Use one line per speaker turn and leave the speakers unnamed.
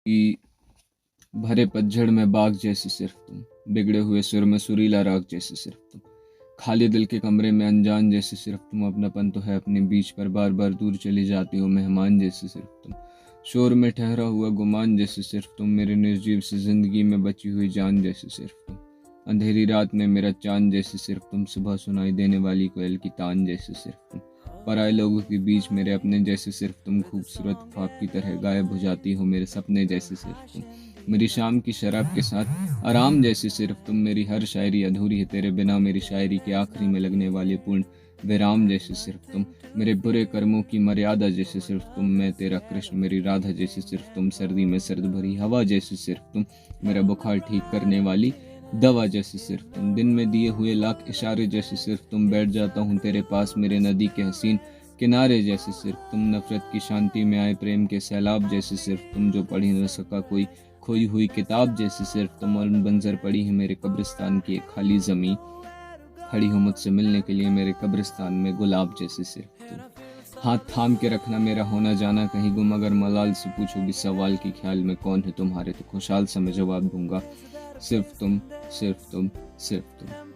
कि भरे पतझड़ में बाग जैसी सिर्फ तुम, बिगड़े हुए सुर में सुरीला राग जैसी सिर्फ तुम, खाली दिल के कमरे में अनजान जैसी सिर्फ तुम, अपनापन तो है अपने बीच पर बार बार दूर चली जाती हो मेहमान जैसी सिर्फ तुम, शोर में ठहरा हुआ गुमान जैसी सिर्फ तुम, मेरे निर्जीव सी जिंदगी में बची हुई जान जैसी सिर्फ तुम, अंधेरी रात में मेरा चांद जैसी सिर्फ तुम, सुबह सुनाई देने वाली कोयल की तान जैसी सिर्फ तुम, पराए लोगों के बीच मेरे अपने जैसे सिर्फ तुम, खूबसूरत ख्वाब की तरह गायब हो जाती हो मेरे सपने जैसे सिर्फ तुम, मेरी शाम की शराब के साथ आराम जैसी सिर्फ तुम, मेरी हर शायरी अधूरी है तेरे बिना, मेरी शायरी के आखिरी में लगने वाले पूर्ण विराम जैसे सिर्फ तुम, मेरे बुरे कर्मों की मर्यादा जैसे सिर्फ तुम, मैं तेरा कृष्ण मेरी राधा जैसी सिर्फ तुम, सर्दी में सर्द भरी हवा जैसी सिर्फ तुम, मेरा बुखार ठीक करने वाली दवा जैसी सिर्फ तुम, दिन में दिए हुए लाख इशारे जैसे सिर्फ तुम, बैठ जाता हूँ तेरे पास मेरे नदी के हसीन किनारे जैसे सिर्फ तुम, नफरत की शांति में आए प्रेम के सैलाब जैसे सिर्फ तुम, जो पढ़ी न सका कोई खोई हुई किताब जैसी सिर्फ तुम, और बंजर पड़ी है मेरे कब्रिस्तान की एक खाली जमीन, खड़ी हो मुझसे मिलने के लिए मेरे कब्रिस्तान में गुलाब जैसी सिर्फ तुम, हाथ थाम के रखना मेरा होना जाना कहीं गुम, अगर मलाल से पूछोगी सवाल की ख्याल में कौन है तुम्हारे, तो खुशहाल सा मैं जवाब दूंगा, सिर्फ तुम, सिर्फ तुम, सिर्फ तुम।